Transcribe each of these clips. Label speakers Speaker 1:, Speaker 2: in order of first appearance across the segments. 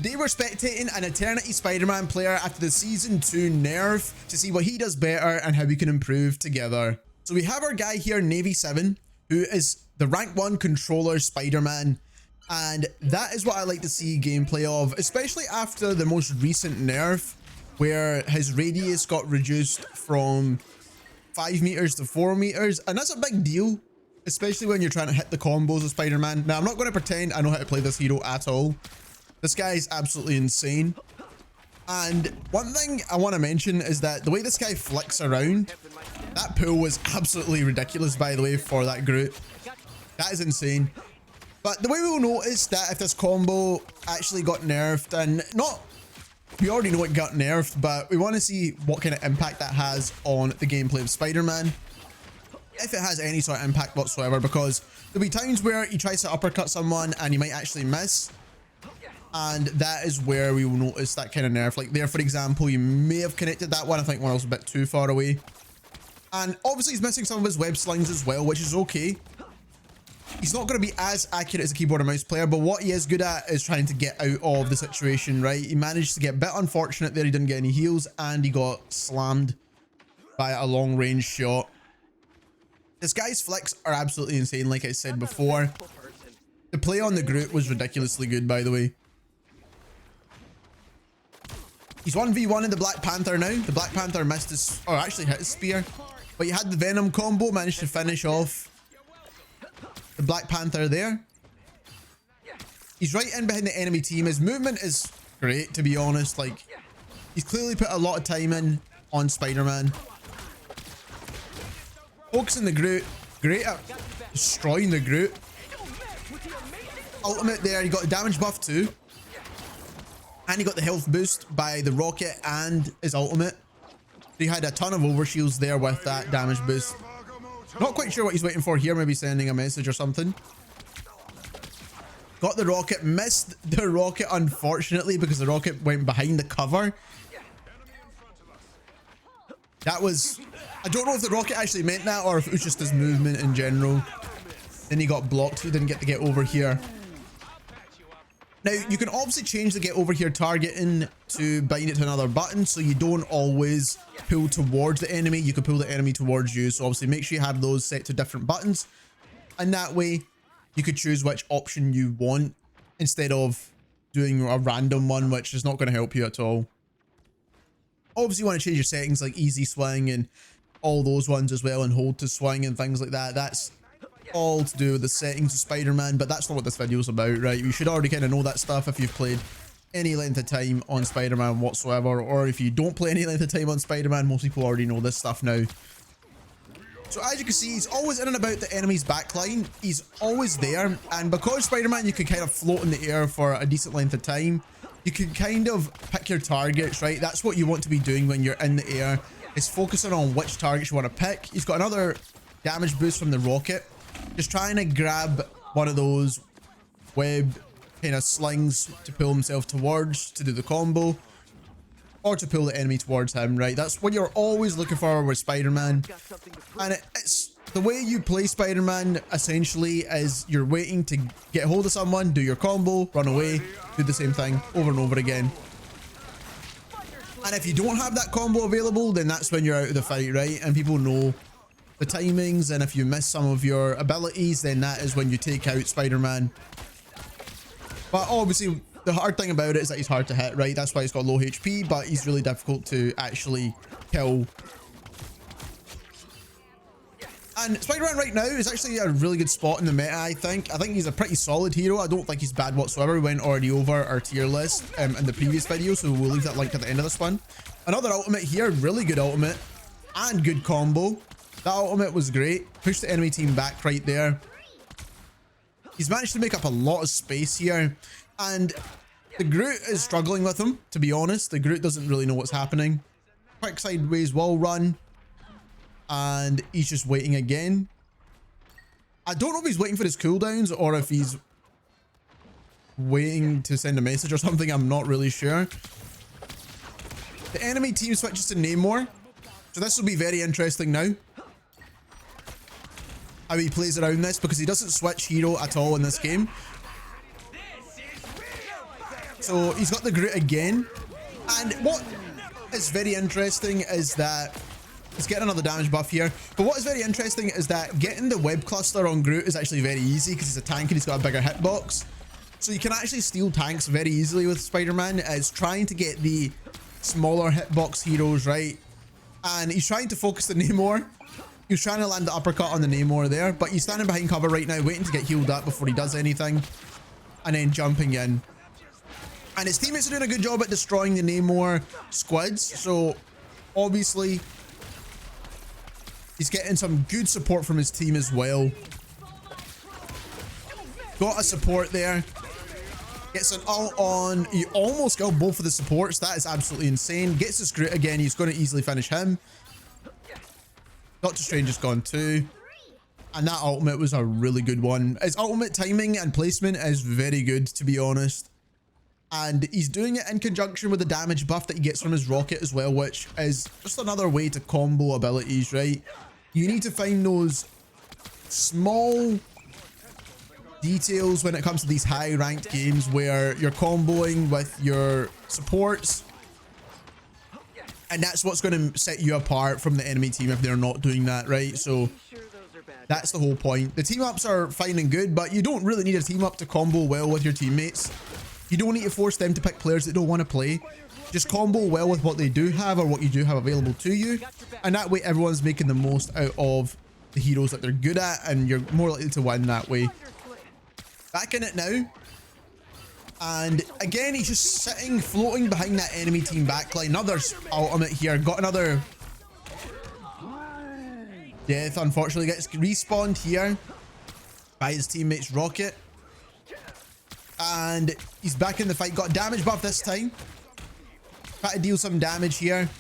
Speaker 1: Today we're spectating an Eternity Spider-Man player after the Season 2 nerf to see what he does better and how we can improve together. So we have our guy here, Navy 7, who is the rank 1 controller Spider-Man. And that is what I like to see gameplay of, especially after the most recent nerf, where his radius got reduced from 5 meters to 4 meters. And that's a big deal, especially when you're trying to hit the combos of Spider-Man. Now, I'm not going to pretend I know how to play this hero at all. This guy is absolutely insane. And one thing I want to mention is that the way this guy flicks around, that pull was absolutely ridiculous, by the way, for that Groot. That is insane. But the way we'll notice that if this combo actually got nerfed, and we already know it got nerfed, but we want to see what kind of impact that has on the gameplay of Spider-Man. If it has any sort of impact whatsoever, because there'll be times where he tries to uppercut someone and he might actually miss. And that is where we will notice that kind of nerf. Like there, for example, you may have connected that one. I think one was a bit too far away. And obviously he's missing some of his web slings as well, which is okay. He's not going to be as accurate as a keyboard and mouse player, but what he is good at is trying to get out of the situation, right? He managed to get a bit unfortunate there. He didn't get any heals and he got slammed by a long range shot. This guy's flicks are absolutely insane, like I said before. The play on the Groot was ridiculously good, by the way. He's 1v1 in the Black Panther now. The Black Panther missed his, or actually hit his spear. But he had the Venom combo, managed to finish off the Black Panther there. He's right in behind the enemy team. His movement is great, to be honest. Like, he's clearly put a lot of time in on Spider-Man. Focusing the Groot. Great at destroying the Groot. Ultimate there. He got the damage buff too. And he got the health boost by the rocket and his ultimate. So he had a ton of overshields there with that damage boost. Not quite sure what he's waiting for here. Maybe sending a message or something. Got the rocket. Missed the rocket, unfortunately, because the rocket went behind the cover. That was... I don't know if the rocket actually meant that or if it was just his movement in general. Then he got blocked. He didn't get to get over here. Now, you can obviously change the get over here targeting to bind it to another button, so you don't always pull towards the enemy. You can pull the enemy towards you. So obviously make sure you have those set to different buttons. And that way you could choose which option you want instead of doing a random one, which is not going to help you at all. Obviously you want to change your settings like easy swing and all those ones as well, and hold to swing and things like that. That's all to do with the settings of Spider-Man, but that's not what this video is about, right? You should already kind of know that stuff if you've played any length of time on Spider-Man whatsoever, or if you don't play any length of time on Spider-Man, most people already know this stuff now. So as you can see, he's always in and about the enemy's backline. He's always there, and because Spider-Man, you can kind of float in the air for a decent length of time. You can kind of pick your targets, right? That's what you want to be doing when you're in the air, is focusing on which targets you want to pick. He's got another damage boost from the rocket. Just trying to grab one of those web kind of slings to pull himself towards to do the combo, or to pull the enemy towards him, right? That's what you're always looking for with Spider-Man. And it's the way you play Spider-Man essentially is you're waiting to get hold of someone, do your combo, run away, do the same thing over and over again. And if you don't have that combo available, then that's when you're out of the fight, right? And people know the timings, and if you miss some of your abilities, then that is when you take out Spider-Man. But obviously the hard thing about it is that he's hard to hit, right? That's why he's got low HP, but he's really difficult to actually kill. And Spider-Man right now is actually a really good spot in the meta, I think. I think he's a pretty solid hero. I don't think he's bad whatsoever. We went already over our tier list in the previous video, so we'll leave that link at the end of this one. Another ultimate here, really good ultimate and good combo. That ultimate was great. Pushed the enemy team back right there. He's managed to make up a lot of space here. And the Groot is struggling with him, to be honest. The Groot doesn't really know what's happening. Quick sideways wall run. And he's just waiting again. I don't know if he's waiting for his cooldowns or if he's waiting to send a message or something. I'm not really sure. The enemy team switches to Namor. So this will be very interesting now. How he plays around this, because he doesn't switch hero at all in this game. So he's got the Groot again. And what is very interesting is that he's getting another damage buff here. But what is very interesting is that getting the web cluster on Groot is actually very easy because he's a tank and he's got a bigger hitbox. So you can actually steal tanks very easily with Spider-Man. It's trying to get the smaller hitbox heroes, right? And he's trying to focus the Namor. He was trying to land the uppercut on the Namor there, but he's standing behind cover right now, waiting to get healed up before he does anything. And then jumping in. And his teammates are doing a good job at destroying the Namor squids. So obviously he's getting some good support from his team as well. Got a support there. Gets an ult on. He almost got both of the supports. That is absolutely insane. Gets his Groot again. He's going to easily finish him. Doctor Strange has gone too. And that ultimate was a really good one. His ultimate timing and placement is very good, to be honest. And he's doing it in conjunction with the damage buff that he gets from his rocket as well, which is just another way to combo abilities, right? You need to find those small details when it comes to these high ranked games where you're comboing with your supports, and that's what's going to set you apart from the enemy team if they're not doing that, right? So that's the whole point. The team ups are fine and good, but you don't really need a team up to combo well with your teammates. You don't need to force them to pick players that don't want to play. Just combo well with what they do have or what you do have available to you, and that way everyone's making the most out of the heroes that they're good at, and you're more likely to win that way. Back in it now. And again, he's just sitting, floating behind that enemy team backline. Another ultimate here. Got another death. Unfortunately, gets respawned here by his teammate's rocket. And he's back in the fight. Got a damage buff this time. Try to deal some damage here.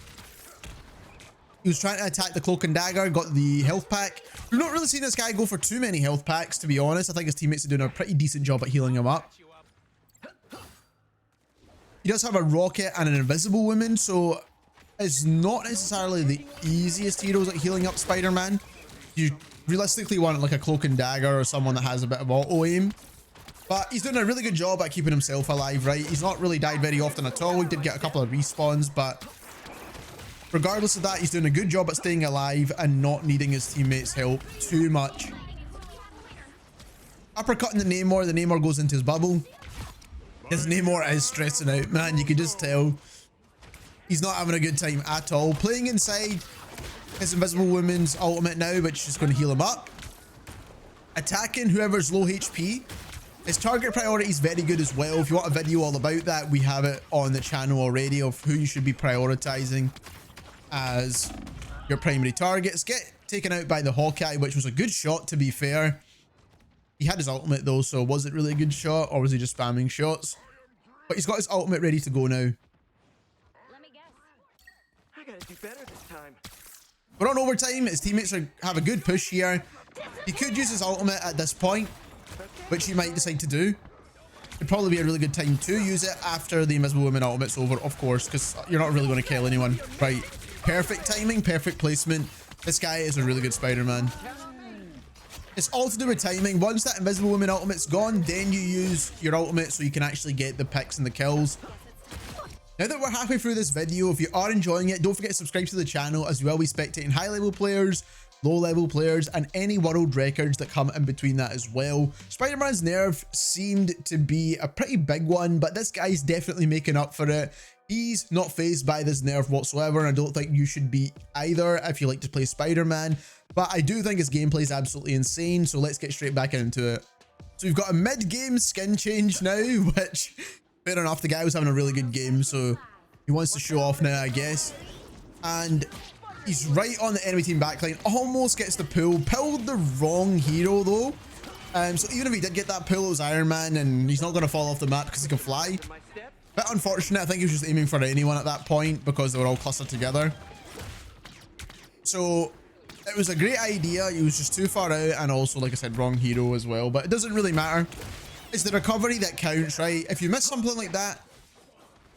Speaker 1: He was trying to attack the cloak and dagger. Got the health pack. We've not really seen this guy go for too many health packs, to be honest. I think his teammates are doing a pretty decent job at healing him up. He does have a rocket and an invisible woman, so it's not necessarily the easiest heroes at healing up Spider-Man. You realistically want like a cloak and dagger or someone that has a bit of auto aim. But he's doing a really good job at keeping himself alive, right? He's not really died very often at all. He did get a couple of respawns, but regardless of that, he's doing a good job at staying alive and not needing his teammates' help too much. Uppercutting the Namor goes into his bubble. His Namor is stressing out, man. You can just tell he's not having a good time at all. Playing inside his invisible woman's ultimate now, which is going to heal him up. Attacking whoever's low HP. His target priority is very good as well. If you want a video all about that, we have it on the channel already of who you should be prioritizing as your primary targets. Get taken out by the Hawkeye, which was a good shot, to be fair. He had his ultimate though, so was it really a good shot or was he just spamming shots? But he's got his ultimate ready to go now.
Speaker 2: Let me guess. I gotta do better this time.
Speaker 1: We're on overtime. His teammates have a good push here. He could use his ultimate at this point, which he might decide to do. It'd probably be a really good time to use it after the Invisible Woman ultimate's over, of course, because you're not really going to kill anyone. Right. Perfect timing, perfect placement. This guy is a really good Spider-Man. It's all to do with timing. Once that Invisible Woman ultimate's gone, then you use your ultimate so you can actually get the picks and the kills. Now that we're halfway through this video, if you are enjoying it, don't forget to subscribe to the channel, as we will be spectating high level players, low level players, and any world records that come in between that as well. Spider-Man's nerf seemed to be a pretty big one, but this guy's definitely making up for it. He's not fazed by this nerf whatsoever, and I don't think you should be either if you like to play Spider-Man. But I do think his gameplay is absolutely insane, so let's get straight back into it. So we've got a mid-game skin change now, which, fair enough, the guy was having a really good game, so he wants to show off now, I guess. And he's right on the enemy team backline, almost gets the pull. Pulled the wrong hero though. So even if he did get that pull, it was Iron Man, and he's not going to fall off the map because he can fly. Bit unfortunate. I think he was just aiming for anyone at that point because they were all clustered together. So it was a great idea. He was just too far out, and also, like I said, wrong hero as well. But it doesn't really matter. It's the recovery that counts, right? If you miss something like that,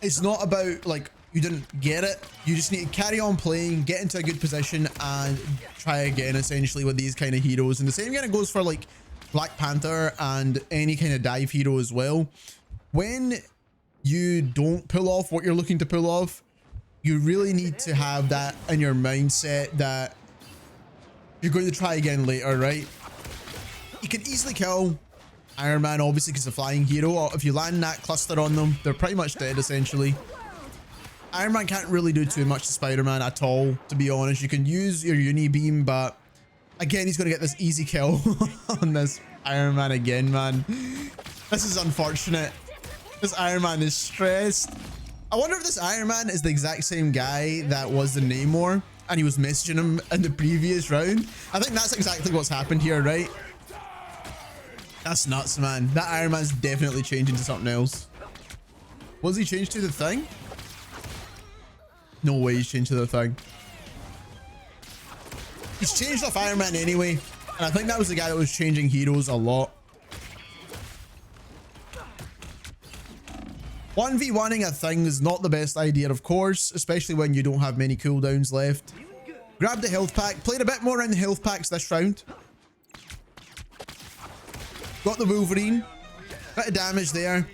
Speaker 1: it's not about like you didn't get it. You just need to carry on playing, get into a good position, and try again, essentially, with these kind of heroes. And the same kind of goes for like Black Panther and any kind of dive hero as well. When you don't pull off what you're looking to pull off, you really need to have that in your mindset that you're going to try again later, right? You can easily kill Iron Man, obviously, because the flying hero. If you land that cluster on them, they're pretty much dead, essentially. Iron Man can't really do too much to Spider-Man at all, to be honest. You can use your uni beam, but again, he's going to get this easy kill on this Iron Man again, man. This is unfortunate. This Iron Man is stressed. I wonder if this Iron Man is the exact same guy that was the Namor and he was messaging him in the previous round. I think that's exactly what's happened here, right? That's nuts, man. That Iron Man's definitely changing to something else. Was he changed to the thing? No way he's changed to the thing. He's changed off Iron Man anyway. And I think that was the guy that was changing heroes a lot. 1v1ing a thing is not the best idea, of course, especially when you don't have many cooldowns left. Grabbed the health pack. Played a bit more around the health packs this round. Got the Wolverine. Bit of damage there.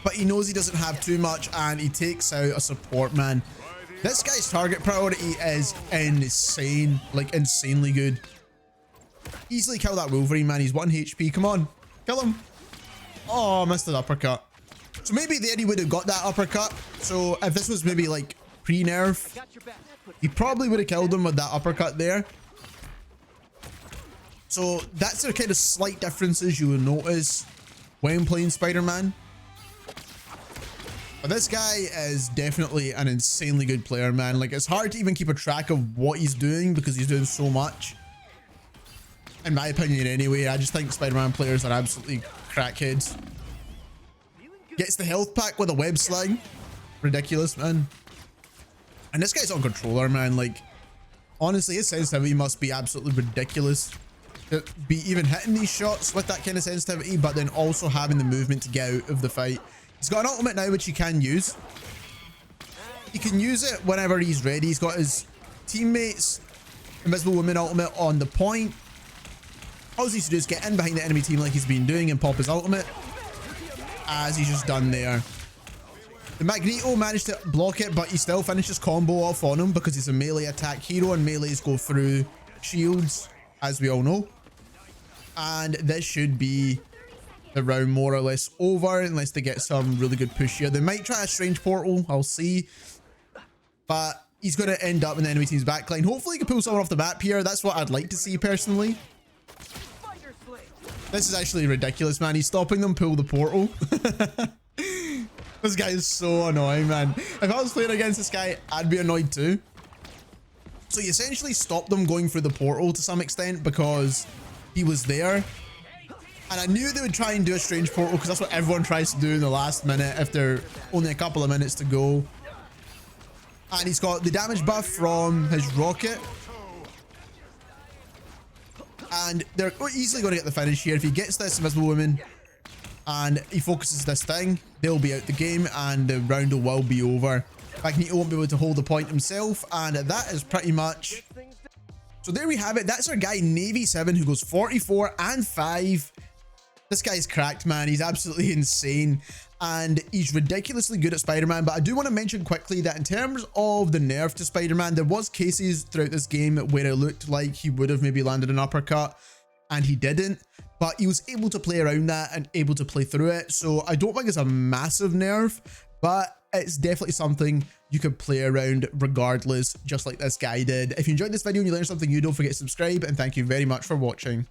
Speaker 1: But he knows he doesn't have too much and he takes out a support, man. This guy's target priority is insane. Like, insanely good. Easily kill that Wolverine, man. He's 1 HP. Come on. Kill him. Oh, missed an uppercut. So maybe there he would have got that uppercut. So if this was maybe like pre-nerf, he probably would have killed him with that uppercut there. So that's the kind of slight differences you will notice when playing Spider-Man. But this guy is definitely an insanely good player, man. Like, it's hard to even keep a track of what he's doing because he's doing so much. In my opinion, anyway. I just think Spider-Man players are absolutely crackheads. Gets the health pack with a web sling. Ridiculous, man. And this guy's on controller, man. Like, honestly, his sensitivity must be absolutely ridiculous. To be even hitting these shots with that kind of sensitivity, but then also having the movement to get out of the fight. He's got an ultimate now, which he can use. He can use it whenever he's ready. He's got his teammates, Invisible Woman ultimate on the point. All he needs to do is get in behind the enemy team like he's been doing and pop his ultimate, as he's just done there. The Magneto managed to block it, but he still finishes combo off on him because he's a melee attack hero and melees go through shields, as we all know. And this should be the round more or less over unless they get some really good push here. They might try a strange portal, I'll see. But he's going to end up in the enemy team's backline. Hopefully he can pull someone off the map here. That's what I'd like to see personally. This is actually ridiculous, man. He's stopping them pull the portal. This guy is so annoying, man. If I was playing against this guy, I'd be annoyed too. So he essentially stopped them going through the portal to some extent because he was there. And I knew they would try and do a strange portal because that's what everyone tries to do in the last minute if they're only a couple of minutes to go. And he's got the damage buff from his rocket. And they're easily going to get the finish here. If he gets this Invisible Woman and he focuses this thing, they'll be out the game and the round will be over. Magneto won't be able to hold the point himself, and that is pretty much... So there we have it. That's our guy Navy 7 who goes 44 and 5. This guy's cracked, man. He's absolutely insane. And he's ridiculously good at Spider-Man. But I do want to mention quickly that in terms of the nerf to Spider-Man, there was cases throughout this game where it looked like he would have maybe landed an uppercut and he didn't. But he was able to play around that and able to play through it. So I don't think it's a massive nerf, but it's definitely something you could play around regardless, just like this guy did. If you enjoyed this video and you learned something new, don't forget to subscribe, and thank you very much for watching.